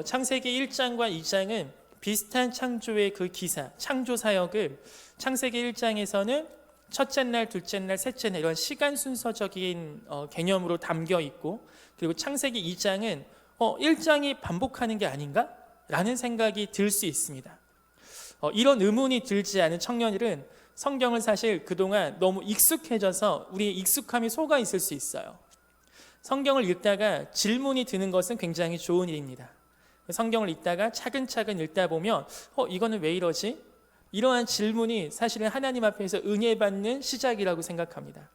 창세기 1장과 2장은 비슷한 창조의 그 기사, 창조 사역을 창세기 1장에서는 첫째 날, 둘째 날, 셋째 날 이런 시간 순서적인 개념으로 담겨 있고, 그리고 창세기 2장은 1장이 반복하는 게 아닌가? 라는 생각이 들 수 있습니다. 이런 의문이 들지 않은 청년들은 성경을 사실 그동안 너무 익숙해져서 우리의 익숙함이 속아 있을 수 있어요. 성경을 읽다가 질문이 드는 것은 굉장히 좋은 일입니다. 성경을 읽다가 차근차근 읽다 보면 이거는 왜 이러지? 이러한 질문이 사실은 하나님 앞에서 은혜 받는 시작이라고 생각합니다.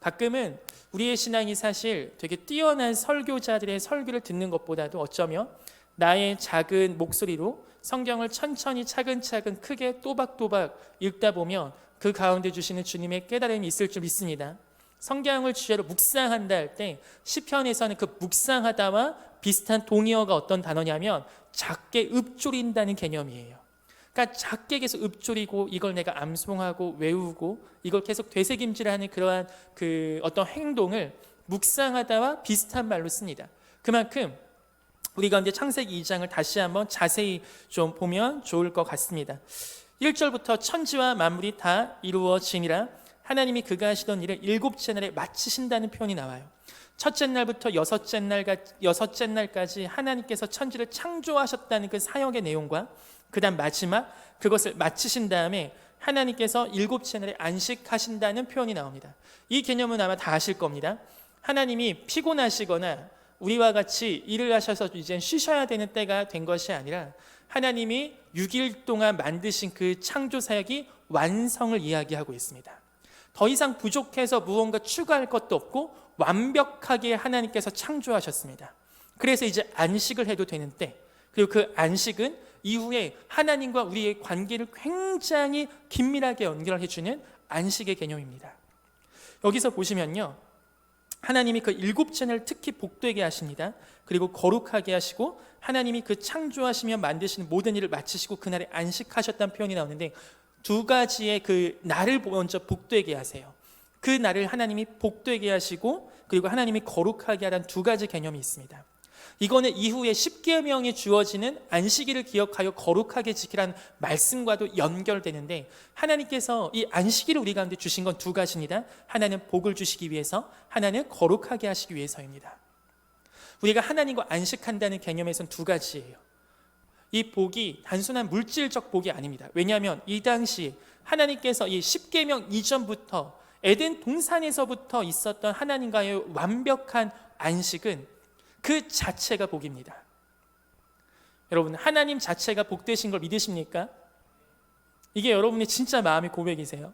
가끔은 우리의 신앙이 사실 되게 뛰어난 설교자들의 설교를 듣는 것보다도 어쩌면 나의 작은 목소리로 성경을 천천히 차근차근 크게 또박또박 읽다 보면 그 가운데 주시는 주님의 깨달음이 있을 줄 믿습니다. 성경을 주제로 묵상한다 할 때 시편에서는 그 묵상하다와 비슷한 동의어가 어떤 단어냐면 작게 읊조린다는 개념이에요. 그러니까 작게 계속 읊조리고 이걸 내가 암송하고 외우고 이걸 계속 되새김질하는 그러한 그 어떤 행동을 묵상하다와 비슷한 말로 씁니다. 그만큼 우리가 이제 창세기 2장을 다시 한번 자세히 좀 보면 좋을 것 같습니다. 1절부터 천지와 만물이 다 이루어지니라 하나님이 그가 하시던 일을 일곱째 날에 마치신다는 표현이 나와요. 첫째 날부터 여섯째 날까지 하나님께서 천지를 창조하셨다는 그 사역의 내용과 그 다음 마지막 그것을 마치신 다음에 하나님께서 일곱째 날에 안식하신다는 표현이 나옵니다. 이 개념은 아마 다 아실 겁니다. 하나님이 피곤하시거나 우리와 같이 일을 하셔서 이제 쉬셔야 되는 때가 된 것이 아니라 하나님이 6일 동안 만드신 그 창조 사역이 완성을 이야기하고 있습니다. 더 이상 부족해서 무언가 추가할 것도 없고 완벽하게 하나님께서 창조하셨습니다. 그래서 이제 안식을 해도 되는 때, 그리고 그 안식은 이후에 하나님과 우리의 관계를 굉장히 긴밀하게 연결해주는 안식의 개념입니다. 여기서 보시면요, 하나님이 그 일곱째 날 특히 복되게 하십니다. 그리고 거룩하게 하시고 하나님이 그 창조하시며 만드시는 모든 일을 마치시고 그날에 안식하셨다는 표현이 나오는데 두 가지의 그 날을 먼저 복되게 하세요. 그 날을 하나님이 복되게 하시고 그리고 하나님이 거룩하게 하라는 두 가지 개념이 있습니다. 이거는 이후에 십계명에 주어지는 안식일을 기억하여 거룩하게 지키라는 말씀과도 연결되는데 하나님께서 이 안식일을 우리 가운데 주신 건 두 가지입니다. 하나는 복을 주시기 위해서, 하나는 거룩하게 하시기 위해서입니다. 우리가 하나님과 안식한다는 개념에서는 두 가지예요. 이 복이 단순한 물질적 복이 아닙니다. 왜냐하면 이 당시 하나님께서 이 십계명 이전부터 에덴 동산에서부터 있었던 하나님과의 완벽한 안식은 그 자체가 복입니다. 여러분, 하나님 자체가 복되신 걸 믿으십니까? 이게 여러분의 진짜 마음의 고백이세요?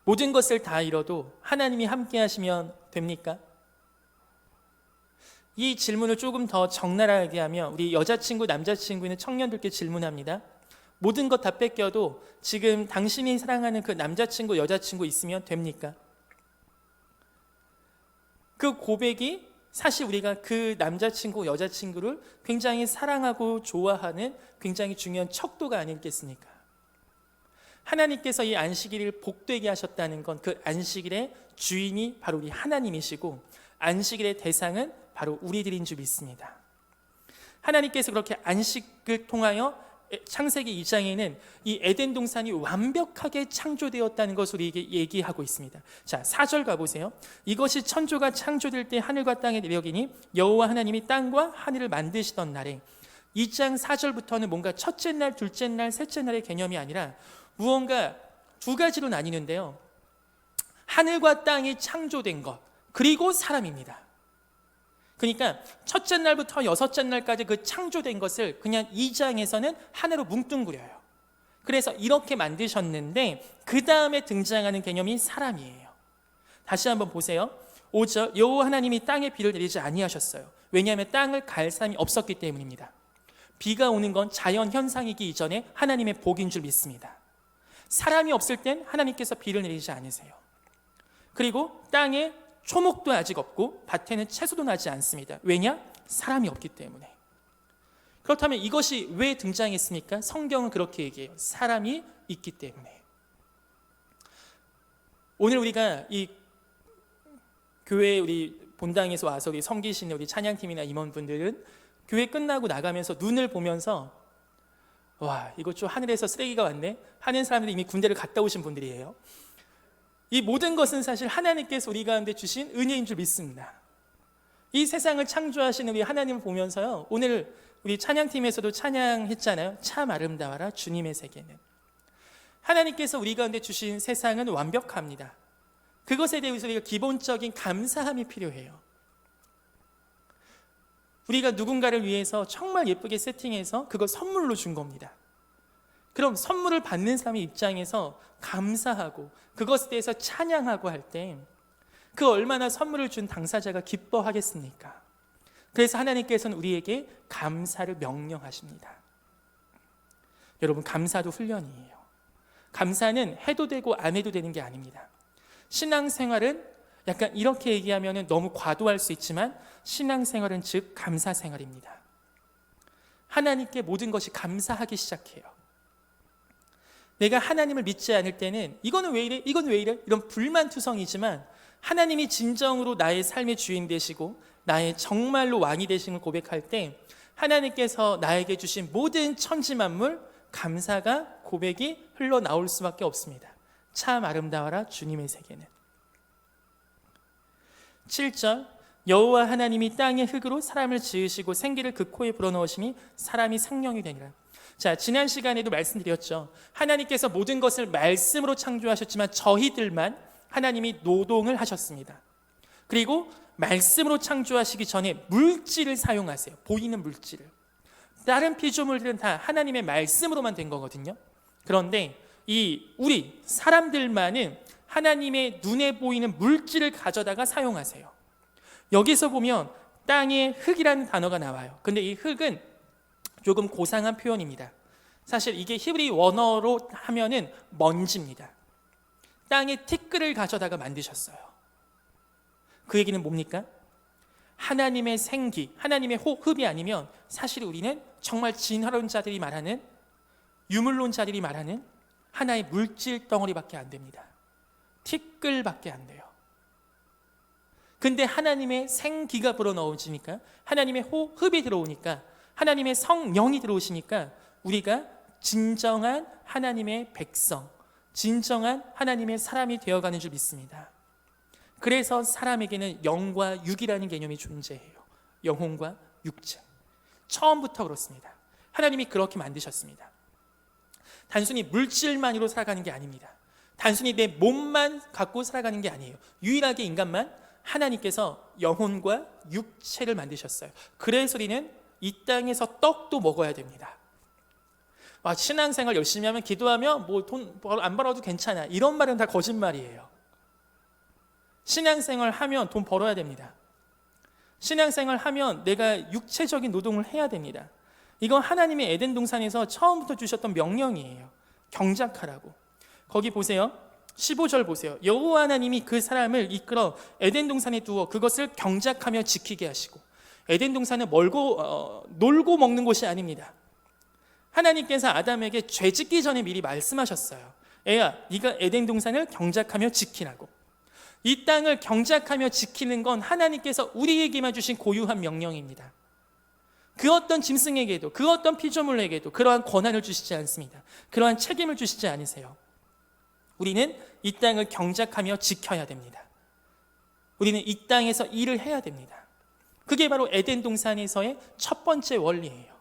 모든 것을 다 잃어도 하나님이 함께 하시면 됩니까? 이 질문을 조금 더 적나라하게 하면 우리 여자친구, 남자친구 있는 청년들께 질문합니다. 모든 것 다 뺏겨도 지금 당신이 사랑하는 그 남자친구, 여자친구 있으면 됩니까? 그 고백이 사실 우리가 그 남자친구, 여자친구를 굉장히 사랑하고 좋아하는 굉장히 중요한 척도가 아니겠습니까? 하나님께서 이 안식일을 복되게 하셨다는 건 그 안식일의 주인이 바로 우리 하나님이시고 안식일의 대상은 바로 우리들인 줄 믿습니다. 하나님께서 그렇게 안식을 통하여 창세기 2장에는 이 에덴 동산이 완벽하게 창조되었다는 것을 우리에게 얘기하고 있습니다. 자, 4절 가보세요. 이것이 천조가 창조될 때 하늘과 땅의 내력이니 여호와 하나님이 땅과 하늘을 만드시던 날에 2장 4절부터는 뭔가 첫째 날, 둘째 날, 셋째 날의 개념이 아니라 무언가 두 가지로 나뉘는데요. 하늘과 땅이 창조된 것, 그리고 사람입니다. 그러니까 첫째 날부터 여섯째 날까지 그 창조된 것을 그냥 2장에서는 하나로 뭉뚱그려요. 그래서 이렇게 만드셨는데 그 다음에 등장하는 개념이 사람이에요. 다시 한번 보세요. 5절, 여호와 하나님이 땅에 비를 내리지 아니하셨어요. 왜냐하면 땅을 갈 사람이 없었기 때문입니다. 비가 오는 건 자연 현상이기 이전에 하나님의 복인 줄 믿습니다. 사람이 없을 땐 하나님께서 비를 내리지 않으세요. 그리고 땅에 초목도 아직 없고 밭에는 채소도 나지 않습니다. 왜냐? 사람이 없기 때문에. 그렇다면 이것이 왜 등장했습니까? 성경은 그렇게 얘기해요. 사람이 있기 때문에. 오늘 우리가 이 교회 우리 본당에서 와서 우리 섬기시는 우리 찬양팀이나 임원분들은 교회 끝나고 나가면서 눈을 보면서 와, 이거 좀 하늘에서 쓰레기가 왔네 하는 사람들이 이미 군대를 갔다 오신 분들이에요. 이 모든 것은 사실 하나님께서 우리 가운데 주신 은혜인 줄 믿습니다. 이 세상을 창조하시는 우리 하나님을 보면서요, 오늘 우리 찬양팀에서도 찬양했잖아요. 참 아름다워라 주님의 세계는. 하나님께서 우리 가운데 주신 세상은 완벽합니다. 그것에 대해서 우리가 기본적인 감사함이 필요해요. 우리가 누군가를 위해서 정말 예쁘게 세팅해서 그걸 선물로 준 겁니다. 그럼 선물을 받는 사람의 입장에서 감사하고 그것에 대해서 찬양하고 할 때 그 얼마나 선물을 준 당사자가 기뻐하겠습니까? 그래서 하나님께서는 우리에게 감사를 명령하십니다. 여러분, 감사도 훈련이에요. 감사는 해도 되고 안 해도 되는 게 아닙니다. 신앙생활은 약간 이렇게 얘기하면 너무 과도할 수 있지만 신앙생활은 즉 감사생활입니다. 하나님께 모든 것이 감사하기 시작해요. 내가 하나님을 믿지 않을 때는 이거는 왜 이래? 이건 왜 이래? 이런 불만투성이지만 하나님이 진정으로 나의 삶의 주인 되시고 나의 정말로 왕이 되신 걸 고백할 때 하나님께서 나에게 주신 모든 천지만물 감사가 고백이 흘러나올 수밖에 없습니다. 참 아름다워라 주님의 세계는. 7절, 여호와 하나님이 땅의 흙으로 사람을 지으시고 생기를 그 코에 불어넣으시니 사람이 생명이 되니라. 자, 지난 시간에도 말씀드렸죠. 하나님께서 모든 것을 말씀으로 창조하셨지만 저희들만 하나님이 노동을 하셨습니다. 그리고 말씀으로 창조하시기 전에 물질을 사용하세요. 보이는 물질을. 다른 피조물들은 다 하나님의 말씀으로만 된 거거든요. 그런데 우리 사람들만은 하나님의 눈에 보이는 물질을 가져다가 사용하세요. 여기서 보면 땅에 흙이라는 단어가 나와요. 근데 이 흙은 조금 고상한 표현입니다. 사실 이게 히브리 원어로 하면은 먼지입니다. 땅에 티끌을 가져다가 만드셨어요. 그 얘기는 뭡니까? 하나님의 생기, 하나님의 호흡이 아니면 사실 우리는 정말 진화론자들이 말하는, 유물론자들이 말하는 하나의 물질 덩어리밖에 안 됩니다. 티끌밖에 안 돼요. 근데 하나님의 생기가 불어넣어지니까, 하나님의 호흡이 들어오니까, 하나님의 성령이 들어오시니까 우리가 진정한 하나님의 백성, 진정한 하나님의 사람이 되어가는 줄 믿습니다. 그래서 사람에게는 영과 육이라는 개념이 존재해요. 영혼과 육체. 처음부터 그렇습니다. 하나님이 그렇게 만드셨습니다. 단순히 물질만으로 살아가는 게 아닙니다. 단순히 내 몸만 갖고 살아가는 게 아니에요. 유일하게 인간만 하나님께서 영혼과 육체를 만드셨어요. 그래서 우리는 이 땅에서 떡도 먹어야 됩니다. 신앙생활 열심히 하면, 기도하면 뭐 돈 안 벌어도 괜찮아, 이런 말은 다 거짓말이에요. 신앙생활 하면 돈 벌어야 됩니다. 신앙생활 하면 내가 육체적인 노동을 해야 됩니다. 이건 하나님의 에덴 동산에서 처음부터 주셨던 명령이에요. 경작하라고. 거기 보세요. 15절 보세요. 여호와 하나님이 그 사람을 이끌어 에덴 동산에 두어 그것을 경작하며 지키게 하시고. 에덴 동산은 놀고 먹는 곳이 아닙니다. 하나님께서 아담에게 죄 짓기 전에 미리 말씀하셨어요. 애야, 네가 에덴 동산을 경작하며 지키라고. 이 땅을 경작하며 지키는 건 하나님께서 우리에게만 주신 고유한 명령입니다. 그 어떤 짐승에게도, 그 어떤 피조물에게도 그러한 권한을 주시지 않습니다. 그러한 책임을 주시지 않으세요. 우리는 이 땅을 경작하며 지켜야 됩니다. 우리는 이 땅에서 일을 해야 됩니다. 그게 바로 에덴 동산에서의 첫 번째 원리예요.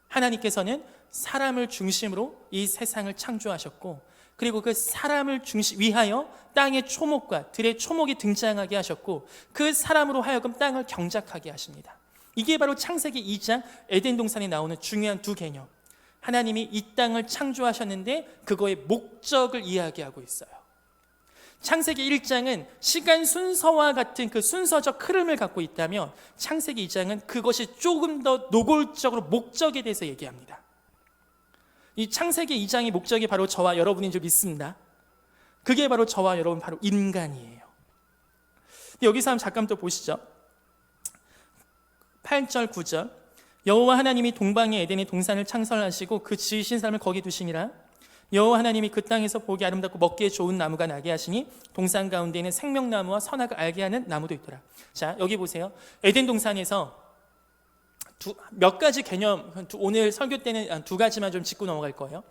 하나님께서는 사람을 중심으로 이 세상을 창조하셨고, 그리고 그 사람을 위하여 땅의 초목과 들의 초목이 등장하게 하셨고, 그 사람으로 하여금 땅을 경작하게 하십니다. 이게 바로 창세기 2장 에덴 동산에 나오는 중요한 두 개념. 하나님이 이 땅을 창조하셨는데 그거의 목적을 이야기하고 있어요. 창세기 1장은 시간 순서와 같은 그 순서적 흐름을 갖고 있다면, 창세기 2장은 그것이 조금 더 노골적으로 목적에 대해서 얘기합니다. 이 창세기 2장의 목적이 바로 저와 여러분인 줄 믿습니다. 그게 바로 저와 여러분, 바로 인간이에요. 여기서 한번 잠깐 또 보시죠. 8절 9절, 여호와 하나님이 동방의 에덴의 동산을 창설하시고 그 지으신 사람을 거기 두시니라. 여호와 하나님이 그 땅에서 보기 아름답고 먹기에 좋은 나무가 나게 하시니 동산 가운데에는 생명나무와 선악을 알게 하는 나무도 있더라. 자, 여기 보세요. 에덴 동산에서 몇 가지 개념, 오늘 설교 때는 두 가지만 좀 짚고 넘어갈 거예요.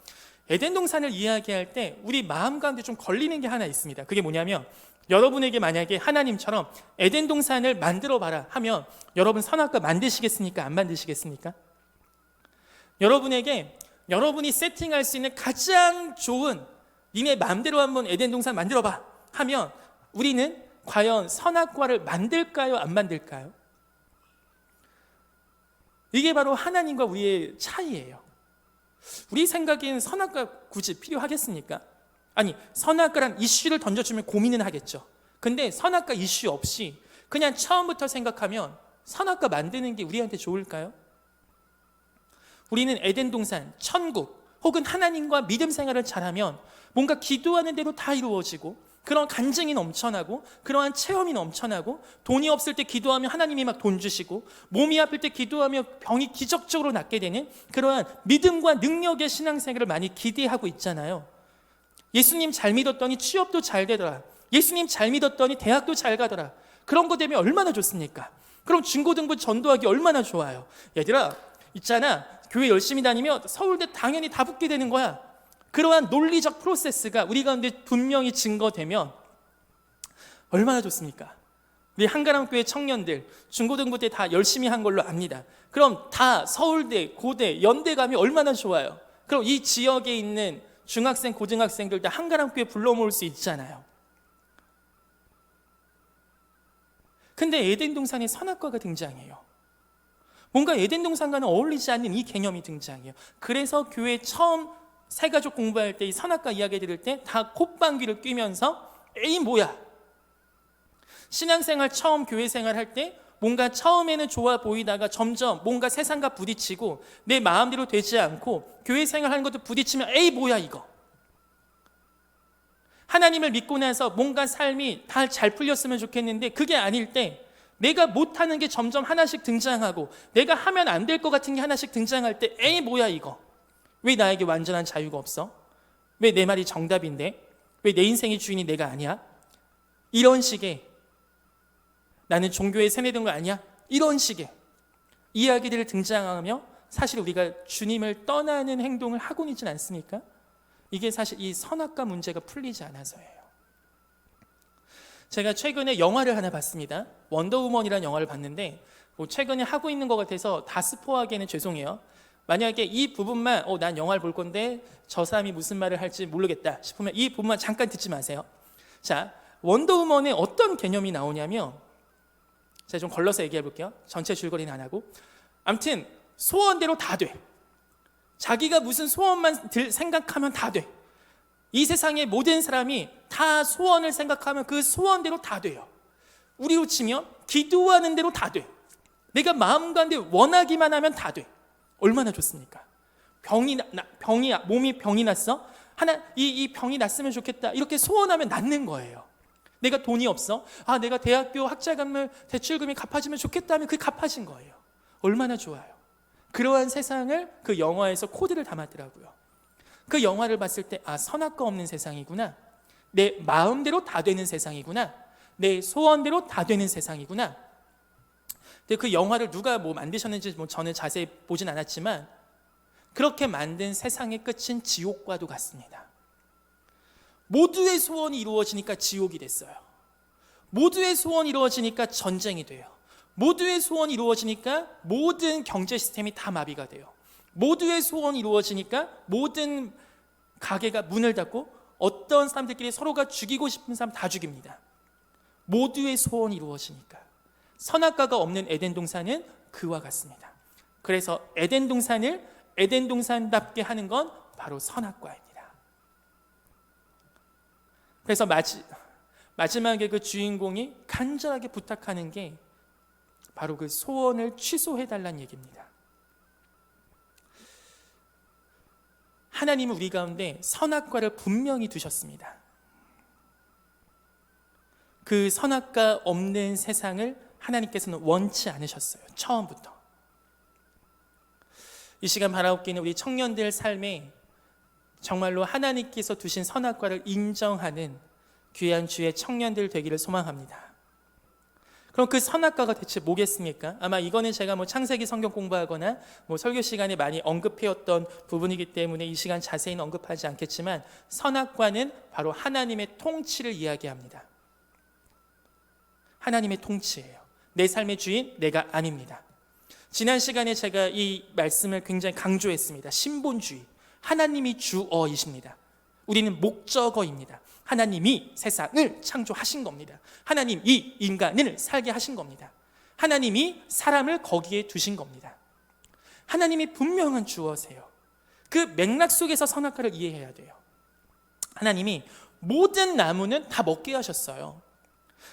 에덴 동산을 이야기할 때 우리 마음 가운데 좀 걸리는 게 하나 있습니다. 그게 뭐냐면, 여러분에게 만약에 하나님처럼 에덴 동산을 만들어 봐라 하면 여러분 선악과 만드시겠습니까? 안 만드시겠습니까? 여러분에게 여러분이 세팅할 수 있는 가장 좋은, 니네 마음대로 한번 에덴 동산 만들어 봐 하면 우리는 과연 선악과를 만들까요? 안 만들까요? 이게 바로 하나님과 우리의 차이예요. 우리 생각엔 선악과 굳이 필요하겠습니까? 아니, 선악과란 이슈를 던져주면 고민은 하겠죠. 근데 선악과 이슈 없이 그냥 처음부터 생각하면 선악과 만드는 게 우리한테 좋을까요? 우리는 에덴 동산, 천국 혹은 하나님과 믿음 생활을 잘하면 뭔가 기도하는 대로 다 이루어지고, 그런 간증이 넘쳐나고, 그러한 체험이 넘쳐나고, 돈이 없을 때 기도하면 하나님이 막 돈 주시고, 몸이 아플 때 기도하면 병이 기적적으로 낫게 되는 그러한 믿음과 능력의 신앙생활을 많이 기대하고 있잖아요. 예수님 잘 믿었더니 취업도 잘 되더라. 예수님 잘 믿었더니 대학도 잘 가더라. 그런 거 되면 얼마나 좋습니까? 그럼 중고등부 전도하기 얼마나 좋아요. 얘들아, 있잖아, 교회 열심히 다니면 서울대 당연히 다 붙게 되는 거야. 그러한 논리적 프로세스가 우리 가운데 분명히 증거되면 얼마나 좋습니까? 우리 한가람교회 청년들 중고등부 때 다 열심히 한 걸로 압니다. 그럼 다 서울대, 고대, 연대 가면 얼마나 좋아요. 그럼 이 지역에 있는 중학생, 고등학생들 다 한가람교회 불러 모을 수 있잖아요. 근데 에덴 동산에 선악과가 등장해요. 뭔가 에덴 동산과는 어울리지 않는 이 개념이 등장해요. 그래서 교회 처음 새가족 공부할 때 이 선악과 이야기 들을 때 다 콧방귀를 뀌면서 에이 뭐야, 신앙생활 처음 교회 생활 할 때 뭔가 처음에는 좋아 보이다가 점점 뭔가 세상과 부딪히고 내 마음대로 되지 않고 교회 생활하는 것도 부딪히면 에이 뭐야 이거. 하나님을 믿고 나서 뭔가 삶이 다 잘 풀렸으면 좋겠는데 그게 아닐 때 내가 못하는 게 점점 하나씩 등장하고 내가 하면 안 될 것 같은 게 하나씩 등장할 때 에이 뭐야 이거. 왜 나에게 완전한 자유가 없어? 왜 내 말이 정답인데? 왜 내 인생의 주인이 내가 아니야? 이런 식의, 나는 종교에 세뇌된 거 아니야? 이런 식의 이야기들을 등장하며 사실 우리가 주님을 떠나는 행동을 하고 있진 않습니까? 이게 사실 이 선악과 문제가 풀리지 않아서예요. 제가 최근에 영화를 하나 봤습니다. 원더우먼이라는 영화를 봤는데 최근에 하고 있는 것 같아서 다 스포하기에는 죄송해요. 만약에 이 부분만 난 영화를 볼 건데 저 사람이 무슨 말을 할지 모르겠다 싶으면 이 부분만 잠깐 듣지 마세요. 자, 원더우먼에 어떤 개념이 나오냐면, 제가 좀 걸러서 얘기해 볼게요. 전체 줄거리는 안 하고. 아무튼 소원대로 다 돼. 자기가 무슨 소원만 생각하면 다 돼. 이 세상의 모든 사람이 다 소원을 생각하면 그 소원대로 다 돼요. 우리로 치면 기도하는 대로 다 돼. 내가 마음 가운데 원하기만 하면 다 돼. 얼마나 좋습니까? 몸이 병이 났어? 이 병이 났으면 좋겠다. 이렇게 소원하면 낫는 거예요. 내가 돈이 없어? 내가 대학교 학자금을 대출금이 갚아지면 좋겠다면 그게 갚아진 거예요. 얼마나 좋아요. 그러한 세상을 그 영화에서 코드를 담았더라고요. 그 영화를 봤을 때 선악과 없는 세상이구나. 내 마음대로 다 되는 세상이구나. 내 소원대로 다 되는 세상이구나. 근데 그 영화를 누가 만드셨는지 저는 자세히 보진 않았지만 그렇게 만든 세상의 끝은 지옥과도 같습니다. 모두의 소원이 이루어지니까 지옥이 됐어요. 모두의 소원이 이루어지니까 전쟁이 돼요. 모두의 소원이 이루어지니까 모든 경제 시스템이 다 마비가 돼요. 모두의 소원이 이루어지니까 모든 가게가 문을 닫고 어떤 사람들끼리 서로가 죽이고 싶은 사람 다 죽입니다. 모두의 소원이 이루어지니까. 선악과가 없는 에덴 동산은 그와 같습니다. 그래서 에덴 동산을 에덴 동산답게 하는 건 바로 선악과입니다. 그래서 마지막에 그 주인공이 간절하게 부탁하는 게 바로 그 소원을 취소해달라는 얘기입니다. 하나님은 우리 가운데 선악과를 분명히 두셨습니다. 그 선악과 없는 세상을 하나님께서는 원치 않으셨어요. 처음부터. 이 시간 바라옵기는 우리 청년들 삶에 정말로 하나님께서 두신 선악과를 인정하는 귀한 주의 청년들 되기를 소망합니다. 그럼 그 선악과가 대체 뭐겠습니까? 아마 이거는 제가 창세기 성경 공부하거나 설교 시간에 많이 언급해왔던 부분이기 때문에 이 시간 자세히는 언급하지 않겠지만, 선악과는 바로 하나님의 통치를 이야기합니다. 하나님의 통치예요. 내 삶의 주인 내가 아닙니다. 지난 시간에 제가 이 말씀을 굉장히 강조했습니다. 신본주의. 하나님이 주어이십니다. 우리는 목적어입니다. 하나님이 세상을 창조하신 겁니다. 하나님이 인간을 살게 하신 겁니다. 하나님이 사람을 거기에 두신 겁니다. 하나님이 분명한 주어세요. 그 맥락 속에서 선악과를 이해해야 돼요. 하나님이 모든 나무는 다 먹게 하셨어요.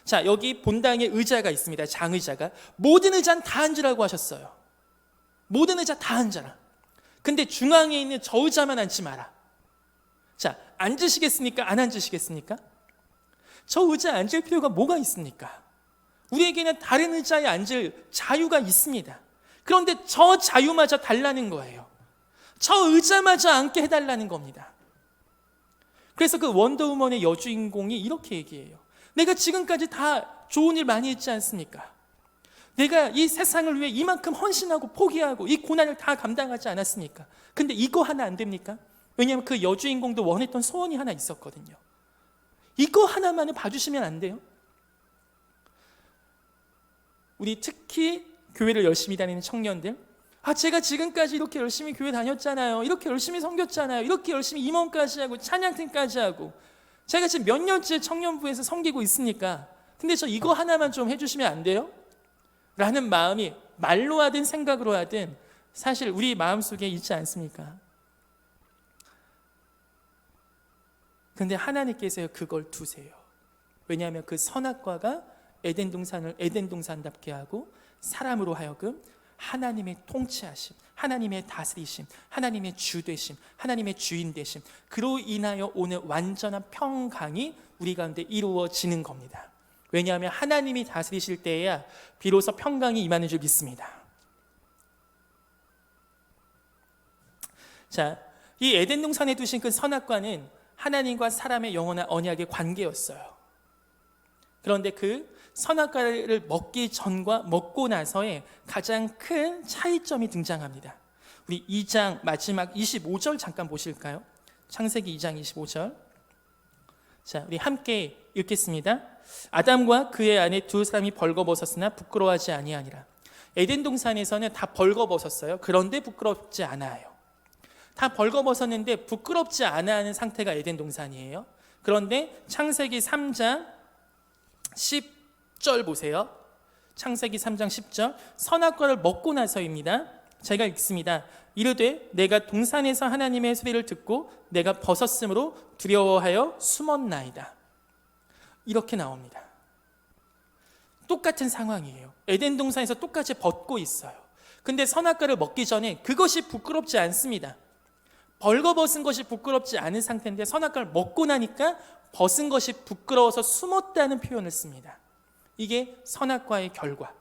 자, 여기 본당에 의자가 있습니다. 장의자가. 모든 의자는 다 앉으라고 하셨어요. 모든 의자 다 앉아라. 근데 중앙에 있는 저 의자만 앉지 마라. 자, 앉으시겠습니까? 안 앉으시겠습니까? 저 의자에 앉을 필요가 뭐가 있습니까? 우리에게는 다른 의자에 앉을 자유가 있습니다. 그런데 저 자유마저 달라는 거예요. 저 의자마저 앉게 해달라는 겁니다. 그래서 그 원더우먼의 여주인공이 이렇게 얘기해요. 내가 지금까지 다 좋은 일 많이 했지 않습니까? 내가 이 세상을 위해 이만큼 헌신하고 포기하고 이 고난을 다 감당하지 않았습니까? 근데 이거 하나 안 됩니까? 왜냐하면 그 여주인공도 원했던 소원이 하나 있었거든요. 이거 하나만은 봐주시면 안 돼요? 우리 특히 교회를 열심히 다니는 청년들, 제가 지금까지 이렇게 열심히 교회 다녔잖아요. 이렇게 열심히 섬겼잖아요. 이렇게 열심히 임원까지 하고 찬양팀까지 하고 제가 지금 몇 년째 청년부에서 섬기고 있으니까 근데 저 이거 하나만 좀 해주시면 안 돼요? 라는 마음이 말로 하든 생각으로 하든 사실 우리 마음속에 있지 않습니까? 근데 하나님께서 그걸 두세요. 왜냐하면 그 선악과가 에덴 동산답게 하고 사람으로 하여금 하나님의 통치하심, 하나님의 다스리심, 하나님의 주되심, 하나님의 주인되심, 그로 인하여 오는 완전한 평강이 우리 가운데 이루어지는 겁니다. 왜냐하면 하나님이 다스리실 때에야 비로소 평강이 임하는 줄 믿습니다. 자, 이 에덴 동산에 두신 그 선악과는 하나님과 사람의 영원한 언약의 관계였어요. 그런데 그 선악과를 먹기 전과 먹고 나서의 가장 큰 차이점이 등장합니다. 우리 2장 마지막 25절 잠깐 보실까요? 창세기 2장 25절. 자, 우리 함께 읽겠습니다. 아담과 그의 아내 두 사람이 벌거벗었으나 부끄러워하지 아니하니라. 에덴 동산에서는 다 벌거벗었어요. 그런데 부끄럽지 않아요. 다 벌거벗었는데 부끄럽지 않아 하는 상태가 에덴 동산이에요. 그런데 창세기 3장 10절 보세요. 창세기 3장 10절. 선악과를 먹고 나서입니다. 제가 읽습니다. 이르되 내가 동산에서 하나님의 소리를 듣고 내가 벗었으므로 두려워하여 숨었나이다. 이렇게 나옵니다. 똑같은 상황이에요. 에덴 동산에서 똑같이 벗고 있어요. 근데 선악과를 먹기 전에 그것이 부끄럽지 않습니다. 벌거벗은 것이 부끄럽지 않은 상태인데 선악과를 먹고 나니까 벗은 것이 부끄러워서 숨었다는 표현을 씁니다. 이게 선악과의 결과.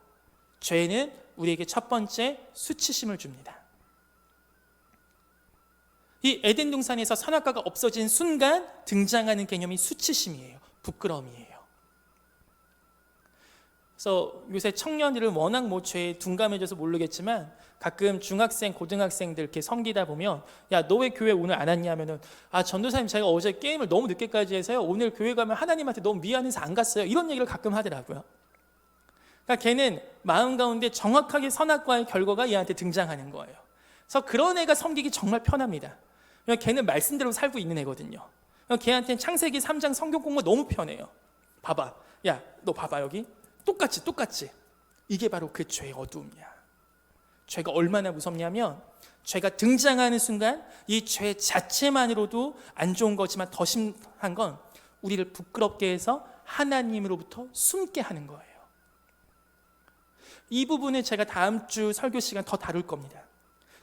죄는 우리에게 첫 번째 수치심을 줍니다. 이 에덴 동산에서 선악과가 없어진 순간 등장하는 개념이 수치심이에요. 부끄러움이에요. 그래서 요새 청년들은 워낙 죄에 둔감해져서 모르겠지만 가끔 중학생, 고등학생들 이렇게 섬기다 보면 야, 너 왜 교회 오늘 안 왔냐 하면은 전도사님 제가 어제 게임을 너무 늦게까지 해서요. 오늘 교회 가면 하나님한테 너무 미안해서 안 갔어요. 이런 얘기를 가끔 하더라고요. 그러니까 걔는 마음 가운데 정확하게 선악과의 결과가 얘한테 등장하는 거예요. 그래서 그런 애가 섬기기 정말 편합니다. 왜냐면 걔는 말씀대로 살고 있는 애거든요. 걔한테는 창세기 3장 성경 공부 너무 편해요. 봐봐. 야, 너 봐봐 여기. 똑같지. 이게 바로 그 죄의 어두움이야. 죄가 얼마나 무섭냐면 죄가 등장하는 순간 이 죄 자체만으로도 안 좋은 거지만 더 심한 건 우리를 부끄럽게 해서 하나님으로부터 숨게 하는 거예요. 이 부분을 제가 다음 주 설교 시간 더 다룰 겁니다.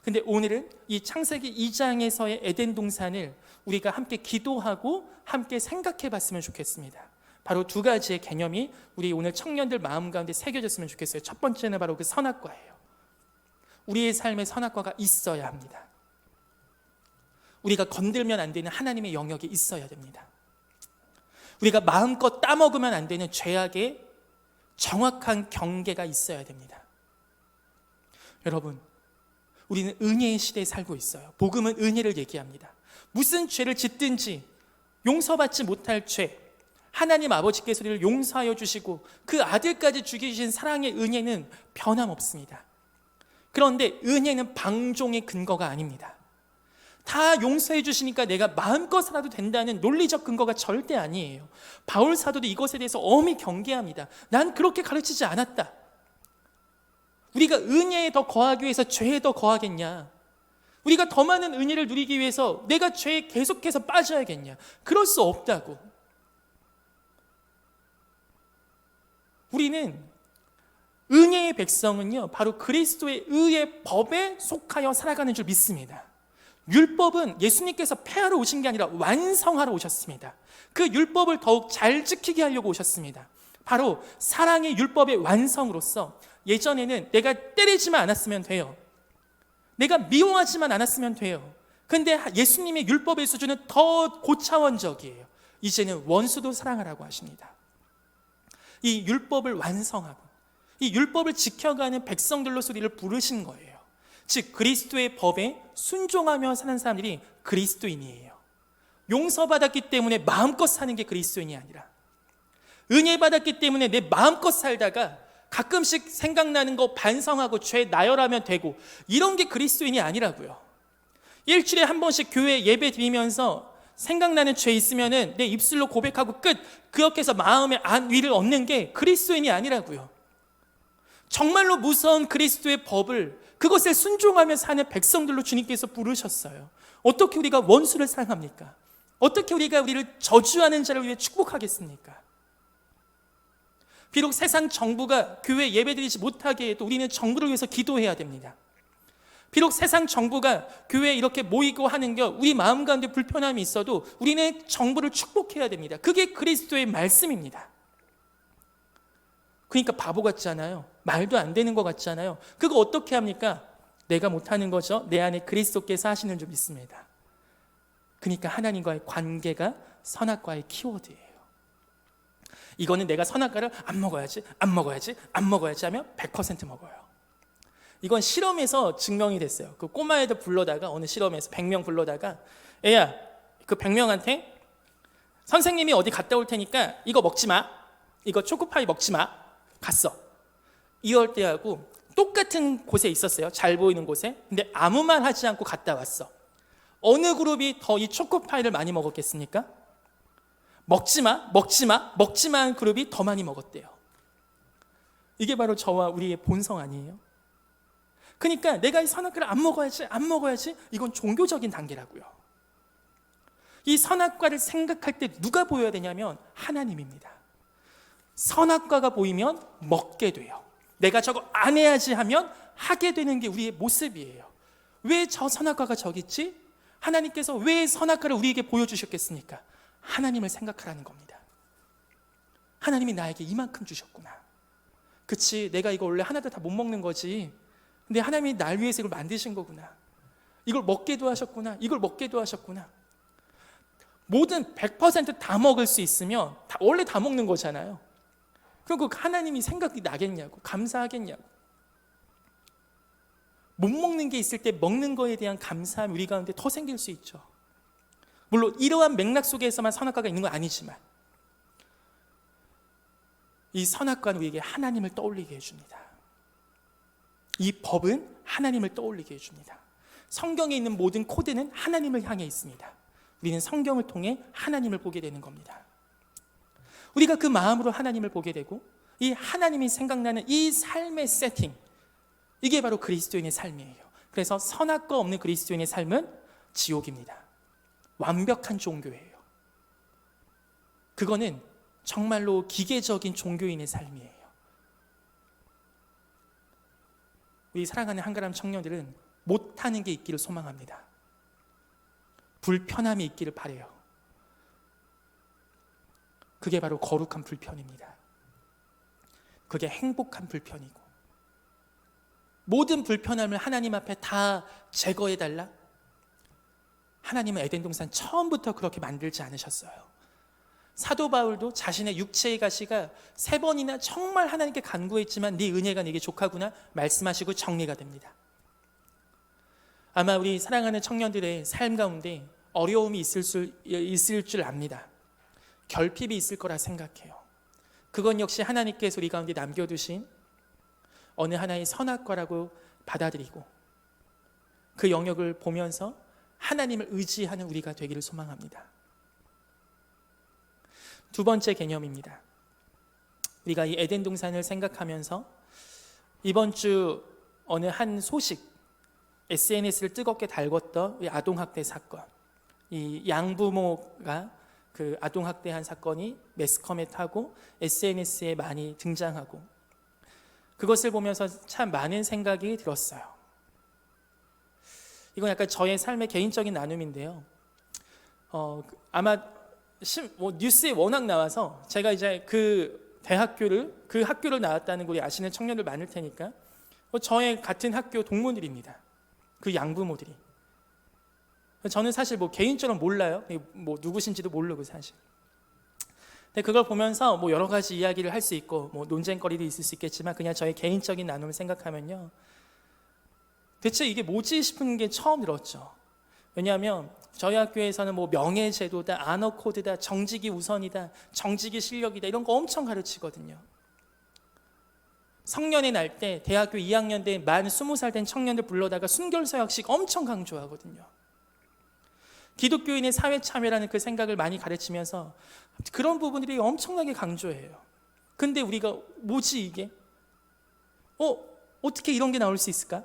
근데 오늘은 이 창세기 2장에서의 에덴 동산을 우리가 함께 기도하고 함께 생각해 봤으면 좋겠습니다. 바로 두 가지의 개념이 우리 오늘 청년들 마음 가운데 새겨졌으면 좋겠어요. 첫 번째는 바로 그 선악과예요. 우리의 삶에 선악과가 있어야 합니다. 우리가 건들면 안 되는 하나님의 영역이 있어야 됩니다. 우리가 마음껏 따먹으면 안 되는 죄악의 정확한 경계가 있어야 됩니다. 여러분, 우리는 은혜의 시대에 살고 있어요. 복음은 은혜를 얘기합니다. 무슨 죄를 짓든지 용서받지 못할 죄, 하나님 아버지께서 우리를 용서하여 주시고 그 아들까지 죽이신 사랑의 은혜는 변함없습니다. 그런데 은혜는 방종의 근거가 아닙니다. 다 용서해 주시니까 내가 마음껏 살아도 된다는 논리적 근거가 절대 아니에요. 바울 사도도 이것에 대해서 엄히 경계합니다. 난 그렇게 가르치지 않았다. 우리가 은혜에 더 거하기 위해서 죄에 더 거하겠냐? 우리가 더 많은 은혜를 누리기 위해서 내가 죄에 계속해서 빠져야겠냐? 그럴 수 없다고. 우리는 은혜의 백성은요, 바로 그리스도의 의의 법에 속하여 살아가는 줄 믿습니다. 율법은 예수님께서 폐하러 오신 게 아니라 완성하러 오셨습니다. 그 율법을 더욱 잘 지키게 하려고 오셨습니다. 바로 사랑의 율법의 완성으로서 예전에는 내가 때리지만 않았으면 돼요. 내가 미워하지만 않았으면 돼요. 근데 예수님의 율법의 수준은 더 고차원적이에요. 이제는 원수도 사랑하라고 하십니다. 이 율법을 완성하고 이 율법을 지켜가는 백성들로서 우리를 부르신 거예요. 즉 그리스도의 법에 순종하며 사는 사람들이 그리스도인이에요. 용서받았기 때문에 마음껏 사는 게 그리스도인이 아니라, 은혜 받았기 때문에 내 마음껏 살다가 가끔씩 생각나는 거 반성하고 죄 나열하면 되고, 이런 게 그리스도인이 아니라고요. 일주일에 한 번씩 교회 예배 드리면서 생각나는 죄 있으면은 내 입술로 고백하고 끝, 그렇게 해서 마음의 안위를 얻는 게 그리스도인이 아니라고요. 정말로 무서운 그리스도의 법을, 그것에 순종하며 사는 백성들로 주님께서 부르셨어요. 어떻게 우리가 원수를 사랑합니까? 어떻게 우리가 우리를 저주하는 자를 위해 축복하겠습니까? 비록 세상 정부가 교회 예배드리지 못하게 해도 우리는 정부를 위해서 기도해야 됩니다. 비록 세상 정부가 교회에 이렇게 모이고 하는 게 우리 마음 가운데 불편함이 있어도 우리는 정부를 축복해야 됩니다. 그게 그리스도의 말씀입니다. 그러니까 바보 같잖아요. 말도 안 되는 것 같잖아요. 그거 어떻게 합니까? 내가 못하는 거죠. 내 안에 그리스도께서 하시는 줄 믿습니다. 그러니까 하나님과의 관계가 선악과의 키워드예요. 이거는 내가 선악과를 안 먹어야지 하면 100% 먹어요. 이건 실험에서 증명이 됐어요. 그 꼬마애들 불러다가, 어느 실험에서 100명 불러다가, 애야, 그 100명한테 선생님이 어디 갔다 올 테니까 이거 먹지 마, 이거 초코파이 먹지 마, 갔어. 2월 때하고 똑같은 곳에 있었어요. 잘 보이는 곳에. 근데 아무 말 하지 않고 갔다 왔어. 어느 그룹이 더 이 초코파이를 많이 먹었겠습니까? 먹지 마 한 그룹이 더 많이 먹었대요. 이게 바로 저와 우리의 본성 아니에요? 그러니까 내가 이 선악과를 안 먹어야지, 이건 종교적인 단계라고요. 이 선악과를 생각할 때 누가 보여야 되냐면 하나님입니다. 선악과가 보이면 먹게 돼요. 내가 저거 안 해야지 하면 하게 되는 게 우리의 모습이에요. 왜 저 선악과가 저기 있지? 하나님께서 왜 선악과를 우리에게 보여주셨겠습니까? 하나님을 생각하라는 겁니다. 하나님이 나에게 이만큼 주셨구나. 그치, 내가 이거 원래 하나도 다 못 먹는 거지. 근데 하나님이 날 위해서 이걸 만드신 거구나. 이걸 먹게도 하셨구나. 모든 100% 다 먹을 수 있으면 원래 다 먹는 거잖아요. 그럼 그 하나님이 생각이 나겠냐고, 감사하겠냐고. 못 먹는 게 있을 때 먹는 거에 대한 감사함이 우리 가운데 더 생길 수 있죠. 물론 이러한 맥락 속에서만 선악과가 있는 건 아니지만, 이 선악과는 우리에게 하나님을 떠올리게 해줍니다. 이 법은 하나님을 떠올리게 해줍니다. 성경에 있는 모든 코드는 하나님을 향해 있습니다. 우리는 성경을 통해 하나님을 보게 되는 겁니다. 우리가 그 마음으로 하나님을 보게 되고, 이 하나님이 생각나는 이 삶의 세팅, 이게 바로 그리스도인의 삶이에요. 그래서 선악과 없는 그리스도인의 삶은 지옥입니다. 완벽한 종교예요. 그거는 정말로 기계적인 종교인의 삶이에요. 우리 사랑하는 한가람 청년들은 못하는 게 있기를 소망합니다. 불편함이 있기를 바라요. 그게 바로 거룩한 불편입니다. 그게 행복한 불편이고, 모든 불편함을 하나님 앞에 다 제거해달라? 하나님은 에덴 동산 처음부터 그렇게 만들지 않으셨어요. 사도 바울도 자신의 육체의 가시가 3번이나 정말 하나님께 간구했지만 네 은혜가 네게 족하구나 말씀하시고 정리가 됩니다. 아마 우리 사랑하는 청년들의 삶 가운데 어려움이 있을 줄 압니다. 결핍이 있을 거라 생각해요. 그건 역시 하나님께서 우리 가운데 남겨두신 어느 하나의 선악과라고 받아들이고 그 영역을 보면서 하나님을 의지하는 우리가 되기를 소망합니다. 두 번째 개념입니다. 우리가 이 에덴 동산을 생각하면서 이번 주 어느 한 소식, SNS를 뜨겁게 달궜던 이 아동학대 사건, 이 양부모가 그 아동학대한 사건이 매스컴에 타고 SNS에 많이 등장하고 그것을 보면서 참 많은 생각이 들었어요. 이건 약간 저의 삶의 개인적인 나눔인데요. 아마 뉴스에 워낙 나와서 제가 이제 그 학교를 나왔다는 걸 아시는 청년들 많을 테니까 저의 같은 학교 동문들입니다. 그 양부모들이. 저는 사실 개인적으로 몰라요. 누구신지도 모르고 사실. 근데 그걸 보면서 여러 가지 이야기를 할 수 있고 논쟁거리도 있을 수 있겠지만 그냥 저의 개인적인 나눔을 생각하면요. 대체 이게 뭐지 싶은 게 처음 들었죠. 왜냐하면 저희 학교에서는 명예제도다, 아너코드다, 정직이 우선이다, 정직이 실력이다 이런 거 엄청 가르치거든요. 성년의 날 때 대학교 2학년 때 만 20살 된 청년들 불러다가 순결서약식 엄청 강조하거든요. 기독교인의 사회 참여라는 그 생각을 많이 가르치면서 그런 부분들이 엄청나게 강조해요. 근데 우리가 뭐지 이게? 어떻게 이런 게 나올 수 있을까?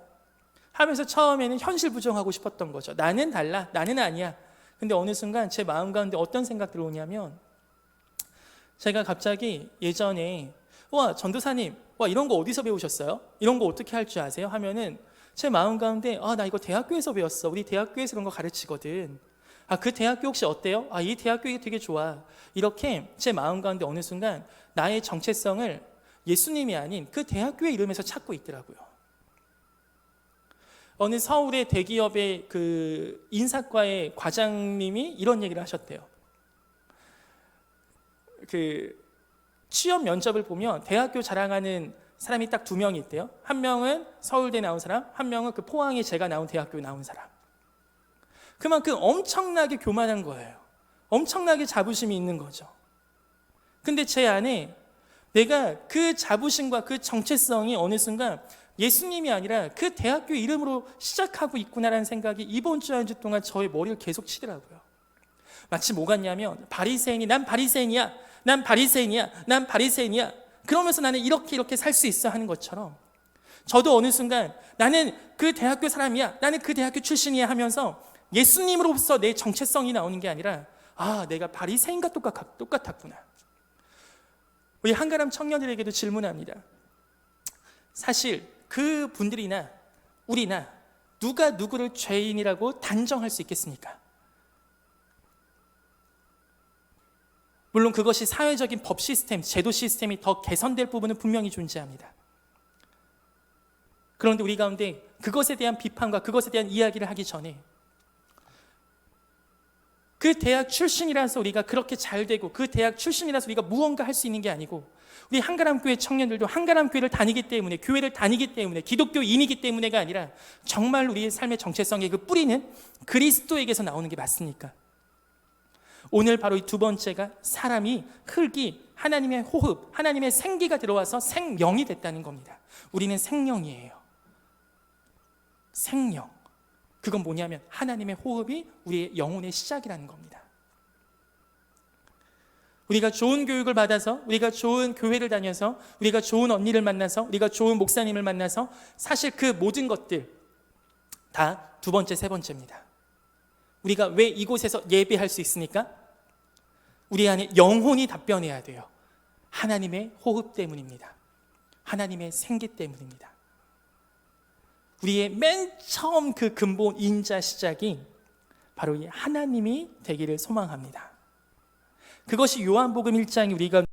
하면서 처음에는 현실 부정하고 싶었던 거죠. 나는 달라, 나는 아니야. 근데 어느 순간 제 마음 가운데 어떤 생각 들어오냐면 제가 갑자기 예전에 전도사님, 이런 거 어디서 배우셨어요? 이런 거 어떻게 할 줄 아세요? 하면은 제 마음 가운데 나 이거 대학교에서 배웠어. 우리 대학교에서 이런 거 가르치거든. 그 대학교 혹시 어때요? 이 대학교 되게 좋아. 이렇게 제 마음 가운데 어느 순간 나의 정체성을 예수님이 아닌 그 대학교의 이름에서 찾고 있더라고요. 어느 서울의 대기업의 그 인사과의 과장님이 이런 얘기를 하셨대요. 그 취업 면접을 보면 대학교 자랑하는 사람이 딱 2명이 있대요. 한 명은 서울대 나온 사람, 한 명은 그 포항에 제가 나온 대학교에 나온 사람. 그만큼 엄청나게 교만한 거예요. 엄청나게 자부심이 있는 거죠. 근데 제 안에 내가 그 자부심과 그 정체성이 어느 순간 예수님이 아니라 그 대학교 이름으로 시작하고 있구나라는 생각이 이번 주 한 주 동안 저의 머리를 계속 치더라고요. 마치 뭐 같냐면 바리새인이 난 바리새인이야, 난 바리새인이야, 난 바리새인이야. 그러면서 나는 이렇게 살 수 있어 하는 것처럼 저도 어느 순간 나는 그 대학교 사람이야, 나는 그 대학교 출신이야 하면서 예수님으로서 내 정체성이 나오는 게 아니라 내가 바리새인과 똑같았구나. 우리 한가람 청년들에게도 질문합니다. 사실 그 분들이나 우리나 누가 누구를 죄인이라고 단정할 수 있겠습니까? 물론 그것이 사회적인 법 시스템, 제도 시스템이 더 개선될 부분은 분명히 존재합니다. 그런데 우리 가운데 그것에 대한 비판과 그것에 대한 이야기를 하기 전에 그 대학 출신이라서 우리가 그렇게 잘 되고 그 대학 출신이라서 우리가 무언가 할 수 있는 게 아니고 우리 한가람교회 청년들도 한가람교회를 다니기 때문에 교회를 다니기 때문에 기독교인이기 때문에가 아니라 정말 우리의 삶의 정체성의 그 뿌리는 그리스도에게서 나오는 게 맞습니까? 오늘 바로 이 두 번째가 사람이 흙이 하나님의 호흡, 하나님의 생기가 들어와서 생명이 됐다는 겁니다. 우리는 생명이에요. 생명. 그건 뭐냐면 하나님의 호흡이 우리의 영혼의 시작이라는 겁니다. 우리가 좋은 교육을 받아서, 우리가 좋은 교회를 다녀서, 우리가 좋은 언니를 만나서, 우리가 좋은 목사님을 만나서 사실 그 모든 것들 다 두 번째, 세 번째입니다. 우리가 왜 이곳에서 예배할 수 있습니까? 우리 안에 영혼이 답변해야 돼요. 하나님의 호흡 때문입니다. 하나님의 생기 때문입니다. 우리의 맨 처음 그 근본 인자 시작이 바로 이 하나님이 되기를 소망합니다. 그것이 요한복음 1장이 우리가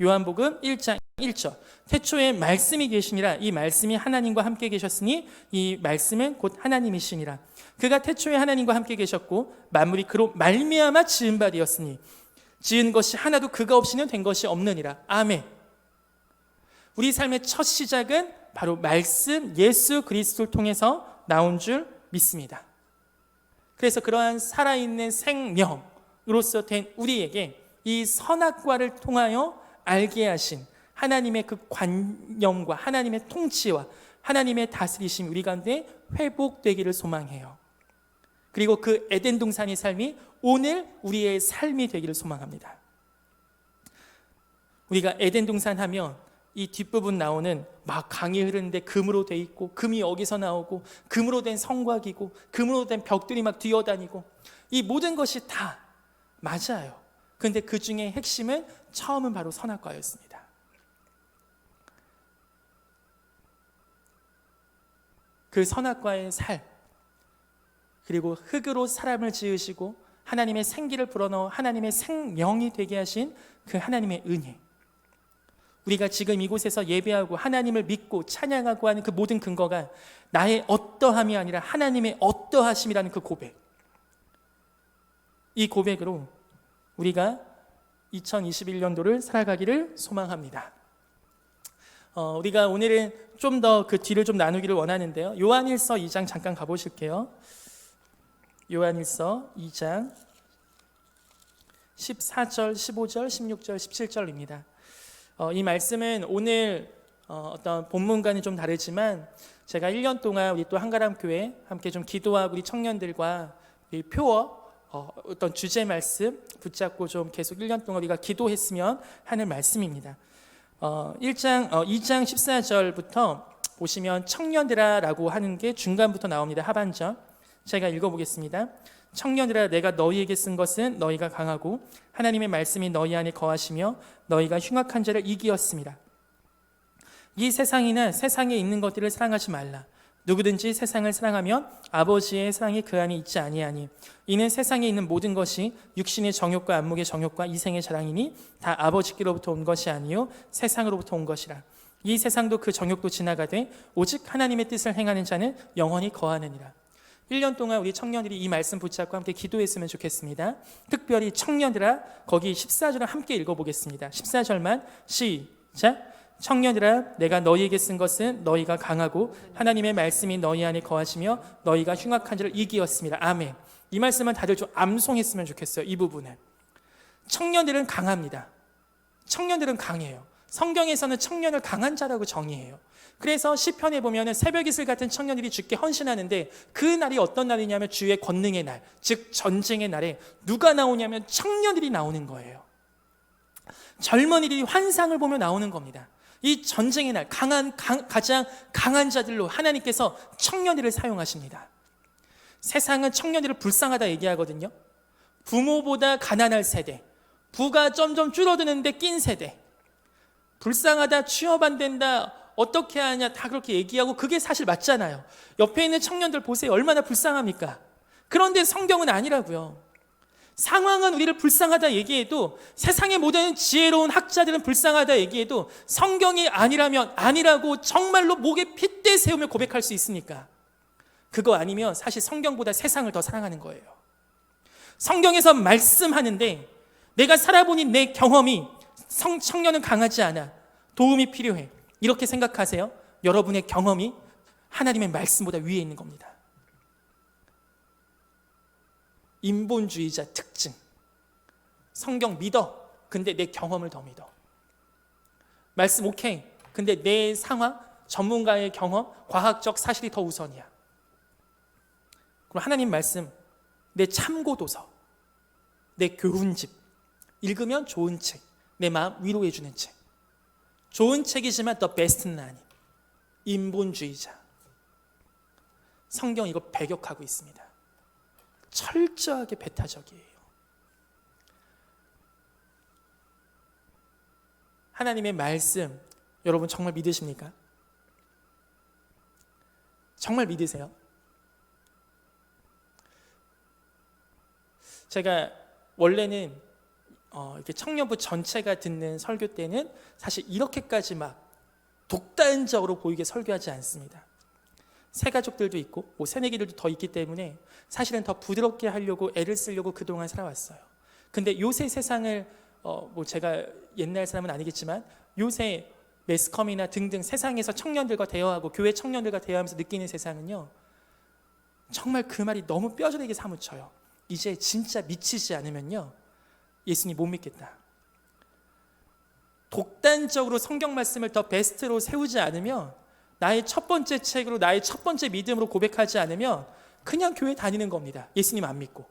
요한복음 1장 1절 태초에 말씀이 계시니라 이 말씀이 하나님과 함께 계셨으니 이 말씀은 곧 하나님이시니라 그가 태초에 하나님과 함께 계셨고 만물이 그로 말미암아 지은 바 되었으니 지은 것이 하나도 그가 없이는 된 것이 없느니라. 아멘. 우리 삶의 첫 시작은 바로 말씀 예수 그리스도를 통해서 나온 줄 믿습니다. 그래서 그러한 살아있는 생명으로서 된 우리에게 이 선악과를 통하여 알게 하신 하나님의 그 관념과 하나님의 통치와 하나님의 다스리심이 우리 가운데 회복되기를 소망해요. 그리고 그 에덴 동산의 삶이 오늘 우리의 삶이 되기를 소망합니다. 우리가 에덴 동산 하면 이 뒷부분 나오는 막 강이 흐르는데 금으로 돼 있고 금이 여기서 나오고 금으로 된 성곽이고 금으로 된 벽들이 막 뛰어다니고 이 모든 것이 다 맞아요. 그런데 그 중에 핵심은 처음은 바로 선악과였습니다. 그 선악과의 살, 그리고 흙으로 사람을 지으시고 하나님의 생기를 불어넣어 하나님의 생명이 되게 하신 그 하나님의 은혜, 우리가 지금 이곳에서 예배하고 하나님을 믿고 찬양하고 하는 그 모든 근거가 나의 어떠함이 아니라 하나님의 어떠하심이라는 그 고백, 이 고백으로 우리가 2021년도를 살아가기를 소망합니다. 우리가 오늘은 좀 더 그 뒤를 좀 나누기를 원하는데요. 요한일서 2장 잠깐 가보실게요. 요한일서 2장 14절, 15절, 16절, 17절입니다. 이 말씀은 오늘 어떤 본문과는 좀 다르지만 제가 1년 동안 우리 또 한가람교회 함께 좀 기도하고 우리 청년들과 이 표어 어떤 주제 말씀 붙잡고 좀 계속 1년 동안 우리가 기도했으면 하는 말씀입니다. 2장 14절부터 보시면 청년들아 라고 하는 게 중간부터 나옵니다. 하반절 제가 읽어보겠습니다. 청년들아 내가 너희에게 쓴 것은 너희가 강하고 하나님의 말씀이 너희 안에 거하시며 너희가 흉악한 자를 이기었습니다. 이 세상이나 세상에 있는 것들을 사랑하지 말라. 누구든지 세상을 사랑하면 아버지의 사랑이 그 안에 있지 아니하니 이는 세상에 있는 모든 것이 육신의 정욕과 안목의 정욕과 이생의 자랑이니 다 아버지께로부터 온 것이 아니요 세상으로부터 온 것이라. 이 세상도 그 정욕도 지나가되 오직 하나님의 뜻을 행하는 자는 영원히 거하느니라. 1년 동안 우리 청년들이 이 말씀 붙잡고 함께 기도했으면 좋겠습니다. 특별히 청년들아 거기 14절을 함께 읽어보겠습니다. 14절만 시작. 청년들아 내가 너희에게 쓴 것은 너희가 강하고 하나님의 말씀이 너희 안에 거하시며 너희가 흉악한 자를 이기었습니다. 아멘. 이 말씀은 다들 좀 암송했으면 좋겠어요. 이 부분은 청년들은 강합니다. 청년들은 강해요. 성경에서는 청년을 강한 자라고 정의해요. 그래서 시편에 보면 새벽 이슬 같은 청년들이 주께 헌신하는데 그 날이 어떤 날이냐면 주의 권능의 날, 즉 전쟁의 날에 누가 나오냐면 청년들이 나오는 거예요. 젊은이들이 환상을 보며 나오는 겁니다. 이 전쟁의 날 가장 강한 자들로 하나님께서 청년들을 사용하십니다. 세상은 청년들을 불쌍하다 얘기하거든요. 부모보다 가난할 세대, 부가 점점 줄어드는데 낀 세대, 불쌍하다, 취업 안 된다, 어떻게 하냐 다 그렇게 얘기하고 그게 사실 맞잖아요. 옆에 있는 청년들 보세요. 얼마나 불쌍합니까? 그런데 성경은 아니라고요. 상황은 우리를 불쌍하다 얘기해도 세상의 모든 지혜로운 학자들은 불쌍하다 얘기해도 성경이 아니라면 아니라고 정말로 목에 핏대 세우며 고백할 수 있으니까 그거 아니면 사실 성경보다 세상을 더 사랑하는 거예요. 성경에서 말씀하는데 내가 살아보니 내 경험이 청년은 강하지 않아, 도움이 필요해, 이렇게 생각하세요? 여러분의 경험이 하나님의 말씀보다 위에 있는 겁니다. 인본주의자 특징, 성경 믿어, 근데 내 경험을 더 믿어. 말씀 오케이, 근데 내 상황, 전문가의 경험, 과학적 사실이 더 우선이야. 그럼 하나님 말씀, 내 참고도서, 내 교훈집, 읽으면 좋은 책, 내 마음 위로해 주는 책, 좋은 책이지만 더 베스트는 아닌 인본주의자. 성경 이거 배격하고 있습니다. 철저하게 배타적이에요. 하나님의 말씀 여러분 정말 믿으십니까? 정말 믿으세요? 제가 원래는 이렇게 청년부 전체가 듣는 설교 때는 사실 이렇게까지 막 독단적으로 보이게 설교하지 않습니다. 새 가족들도 있고 새내기들도 더 있기 때문에 사실은 더 부드럽게 하려고 애를 쓰려고 그동안 살아왔어요. 근데 요새 세상을 제가 옛날 사람은 아니겠지만 요새 매스컴이나 등등 세상에서 청년들과 대화하고 교회 청년들과 대화하면서 느끼는 세상은요, 정말 그 말이 너무 뼈저리게 사무쳐요. 이제 진짜 미치지 않으면요 예수님 못 믿겠다. 독단적으로 성경 말씀을 더 베스트로 세우지 않으면, 나의 첫 번째 책으로 나의 첫 번째 믿음으로 고백하지 않으면 그냥 교회 다니는 겁니다. 예수님 안 믿고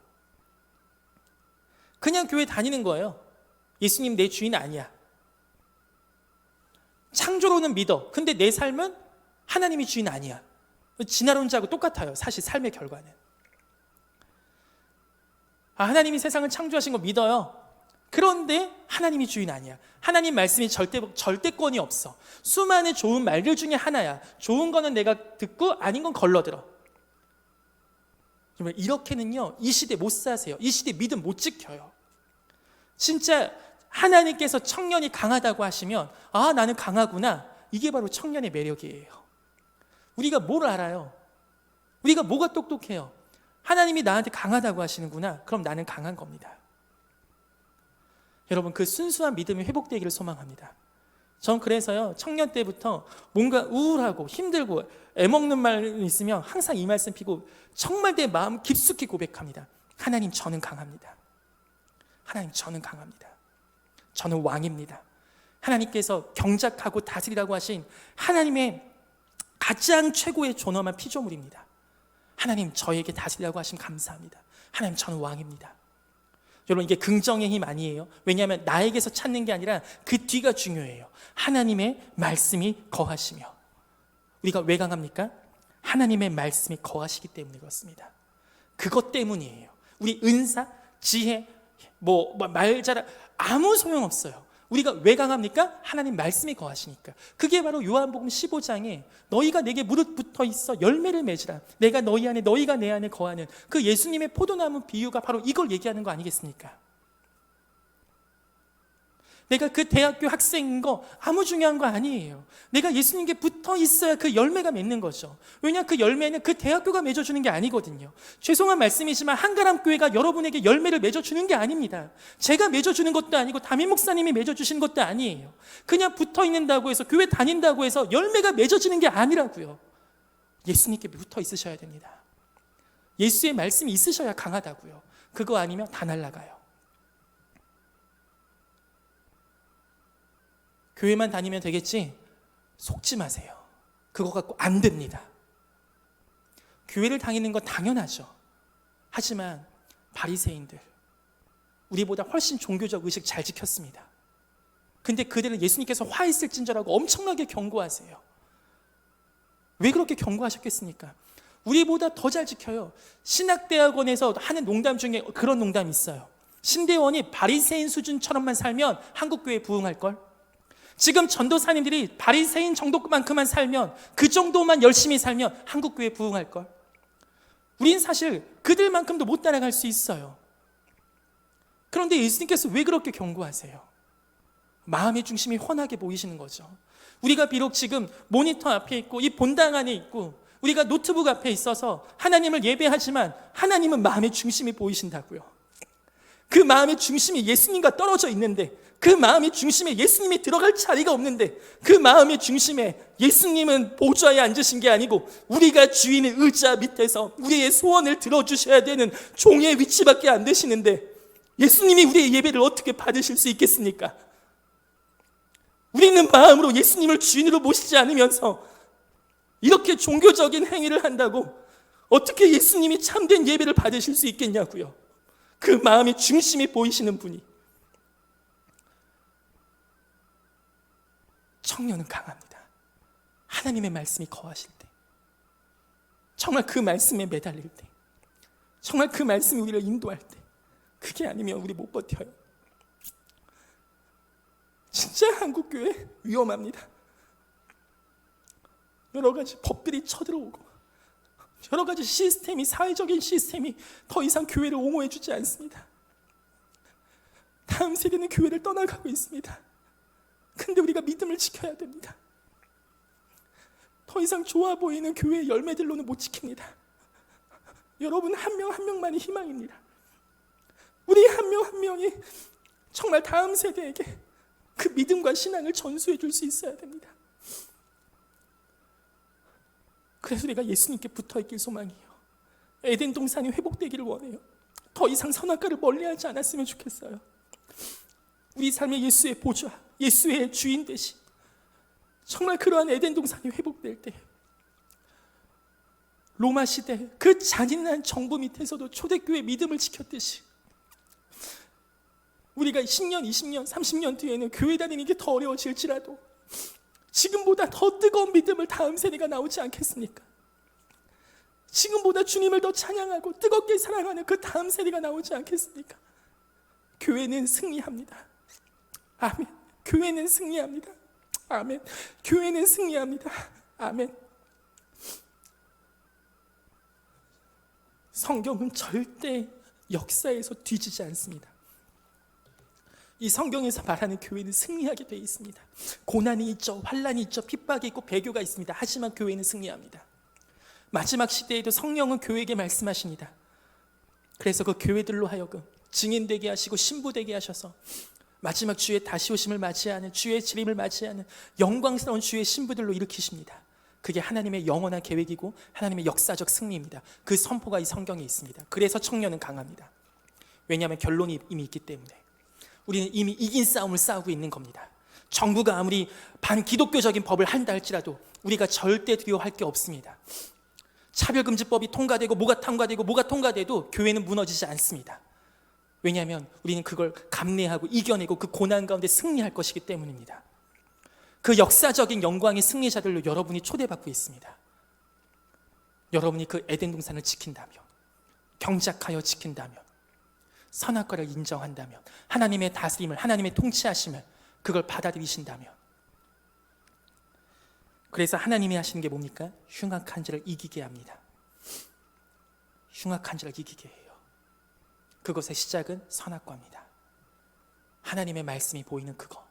그냥 교회 다니는 거예요. 예수님 내 주인 아니야. 창조로는 믿어. 근데 내 삶은 하나님이 주인 아니야. 진화론자하고 똑같아요. 사실 삶의 결과는. 하나님이 세상을 창조하신 거 믿어요. 그런데 하나님이 주인 아니야. 하나님 말씀이 절대권이 없어. 수많은 좋은 말들 중에 하나야. 좋은 거는 내가 듣고 아닌 건 걸러들어. 정말 이렇게는요 이 시대 못 사세요. 이 시대 믿음 못 지켜요. 진짜 하나님께서 청년이 강하다고 하시면 나는 강하구나. 이게 바로 청년의 매력이에요. 우리가 뭘 알아요? 우리가 뭐가 똑똑해요? 하나님이 나한테 강하다고 하시는구나. 그럼 나는 강한 겁니다. 여러분, 그 순수한 믿음이 회복되기를 소망합니다. 전 그래서요 청년 때부터 뭔가 우울하고 힘들고 애먹는 말 있으면 항상 이 말씀 피고 정말 내 마음 깊숙이 고백합니다. 하나님, 저는 강합니다. 하나님, 저는 강합니다. 저는 왕입니다. 하나님께서 경작하고 다스리라고 하신 하나님의 가장 최고의 존엄한 피조물입니다. 하나님, 저에게 다스리라고 하심 감사합니다. 하나님, 저는 왕입니다. 여러분, 이게 긍정의 힘 아니에요? 왜냐하면 나에게서 찾는 게 아니라 그 뒤가 중요해요. 하나님의 말씀이 거하시며. 우리가 왜 강합니까? 하나님의 말씀이 거하시기 때문에 그렇습니다. 그것 때문이에요. 우리 은사, 지혜, 말 잘하 아무 소용없어요. 우리가 왜 강합니까? 하나님 말씀이 거하시니까. 그게 바로 요한복음 15장에 너희가 내게 무릇 붙어 있어 열매를 맺으라. 내가 너희 안에 너희가 내 안에 거하는 그 예수님의 포도나무 비유가 바로 이걸 얘기하는 거 아니겠습니까? 내가 그 대학교 학생인 거 아무 중요한 거 아니에요. 내가 예수님께 붙어 있어야 그 열매가 맺는 거죠. 왜냐하면 그 열매는 그 대학교가 맺어주는 게 아니거든요. 죄송한 말씀이지만 한가람교회가 여러분에게 열매를 맺어주는 게 아닙니다. 제가 맺어주는 것도 아니고 담임 목사님이 맺어주신 것도 아니에요. 그냥 붙어 있는다고 해서, 교회 다닌다고 해서 열매가 맺어지는 게 아니라고요. 예수님께 붙어 있으셔야 됩니다. 예수의 말씀이 있으셔야 강하다고요. 그거 아니면 다 날아가요. 교회만 다니면 되겠지? 속지 마세요. 그거 갖고 안 됩니다. 교회를 다니는 건 당연하죠. 하지만 바리새인들, 우리보다 훨씬 종교적 의식 잘 지켰습니다. 근데 그들은 예수님께서 화했을진저라고 엄청나게 경고하세요. 왜 그렇게 경고하셨겠습니까? 우리보다 더 잘 지켜요. 신학대학원에서 하는 농담 중에 그런 농담이 있어요. 신대원이 바리새인 수준처럼만 살면 한국교회에 부흥할걸? 지금 전도사님들이 바리새인 정도만큼만 살면, 그 정도만 열심히 살면 한국교회 부흥할걸. 우린 사실 그들만큼도 못 따라갈 수 있어요. 그런데 예수님께서 왜 그렇게 경고하세요? 마음의 중심이 훤하게 보이시는 거죠. 우리가 비록 지금 모니터 앞에 있고 이 본당 안에 있고 우리가 노트북 앞에 있어서 하나님을 예배하지만 하나님은 마음의 중심이 보이신다고요. 그 마음의 중심이 예수님과 떨어져 있는데, 그 마음의 중심에 예수님이 들어갈 자리가 없는데, 그 마음의 중심에 예수님은 보좌에 앉으신 게 아니고 우리가 주인의 의자 밑에서 우리의 소원을 들어주셔야 되는 종의 위치밖에 안 되시는데, 예수님이 우리의 예배를 어떻게 받으실 수 있겠습니까? 우리는 마음으로 예수님을 주인으로 모시지 않으면서 이렇게 종교적인 행위를 한다고 어떻게 예수님이 참된 예배를 받으실 수 있겠냐고요. 그 마음의 중심이 보이시는 분이. 청년은 강합니다. 하나님의 말씀이 거하실 때, 정말 그 말씀에 매달릴 때, 정말 그 말씀이 우리를 인도할 때, 그게 아니면 우리 못 버텨요. 진짜 한국교회 위험합니다. 여러 가지 법들이 쳐들어오고 여러 가지 시스템이, 사회적인 시스템이 더 이상 교회를 옹호해 주지 않습니다. 다음 세대는 교회를 떠나가고 있습니다. 근데 우리가 믿음을 지켜야 됩니다. 더 이상 좋아 보이는 교회의 열매들로는 못 지킵니다. 여러분 한 명 한 명만이 희망입니다. 우리 한 명 한 명이 정말 다음 세대에게 그 믿음과 신앙을 전수해 줄 수 있어야 됩니다. 그래서 우리가 예수님께 붙어있길 소망해요. 에덴 동산이 회복되기를 원해요. 더 이상 선악과를 멀리하지 않았으면 좋겠어요. 우리 삶의 예수의 보좌, 예수의 주인 되신 정말 그러한 에덴 동산이 회복될 때 로마 시대 그 잔인한 정부 밑에서도 초대교회 믿음을 지켰듯이 우리가 10년, 20년, 30년 뒤에는 교회 다니는 게 더 어려워질지라도 지금보다 더 뜨거운 믿음을 다음 세대가 나오지 않겠습니까? 지금보다 주님을 더 찬양하고 뜨겁게 사랑하는 그 다음 세대가 나오지 않겠습니까? 교회는 승리합니다. 아멘. 교회는 승리합니다. 아멘. 교회는 승리합니다. 아멘. 성경은 절대 역사에서 뒤지지 않습니다. 이 성경에서 말하는 교회는 승리하게 되어 있습니다. 고난이 있죠, 환난이 있죠, 핍박이 있고 배교가 있습니다. 하지만 교회는 승리합니다. 마지막 시대에도 성령은 교회에게 말씀하십니다. 그래서 그 교회들로 하여금 증인되게 하시고 신부되게 하셔서 마지막 주의 다시 오심을 맞이하는, 주의 재림을 맞이하는 영광스러운 주의 신부들로 일으키십니다. 그게 하나님의 영원한 계획이고 하나님의 역사적 승리입니다. 그 선포가 이 성경에 있습니다. 그래서 청년은 강합니다. 왜냐하면 결론이 이미 있기 때문에. 우리는 이미 이긴 싸움을 싸우고 있는 겁니다. 정부가 아무리 반기독교적인 법을 한다 할지라도 우리가 절대 두려워할 게 없습니다. 차별금지법이 통과되고 뭐가 통과돼도 교회는 무너지지 않습니다. 왜냐하면 우리는 그걸 감내하고 이겨내고 그 고난 가운데 승리할 것이기 때문입니다. 그 역사적인 영광의 승리자들로 여러분이 초대받고 있습니다. 여러분이 그 에덴 동산을 지킨다면, 경작하여 지킨다면, 선악과를 인정한다면, 하나님의 다스림을, 하나님의 통치하심을 그걸 받아들이신다면, 그래서 하나님이 하시는 게 뭡니까? 흉악한 자를 이기게 합니다. 흉악한 자를 이기게 해요. 그것의 시작은 선악과입니다. 하나님의 말씀이 보이는 그거,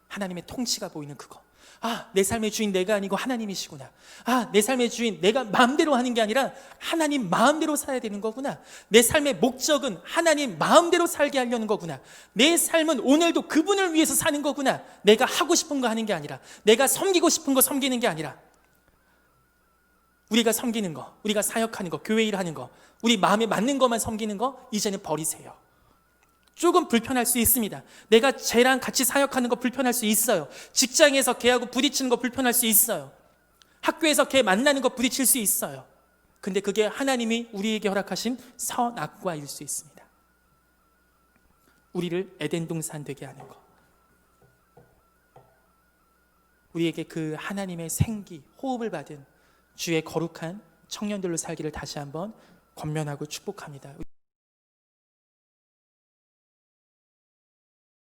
하나님의 통치가 보이는 그거. 아, 내 삶의 주인 내가 아니고 하나님이시구나. 아, 내 삶의 주인 내가 마음대로 하는 게 아니라 하나님 마음대로 살아야 되는 거구나. 내 삶의 목적은 하나님 마음대로 살게 하려는 거구나. 내 삶은 오늘도 그분을 위해서 사는 거구나. 내가 하고 싶은 거 하는 게 아니라, 내가 섬기고 싶은 거 섬기는 게 아니라, 우리가 섬기는 거, 우리가 사역하는 거, 교회 일하는 거, 우리 마음에 맞는 것만 섬기는 거 이제는 버리세요. 조금 불편할 수 있습니다. 내가 쟤랑 같이 사역하는 거 불편할 수 있어요. 직장에서 걔하고 부딪히는 거 불편할 수 있어요. 학교에서 걔 만나는 거 부딪힐 수 있어요. 근데 그게 하나님이 우리에게 허락하신 선악과일 수 있습니다. 우리를 에덴 동산 되게 하는 거, 우리에게 그 하나님의 생기, 호흡을 받은 주의 거룩한 청년들로 살기를 다시 한번 권면하고 축복합니다.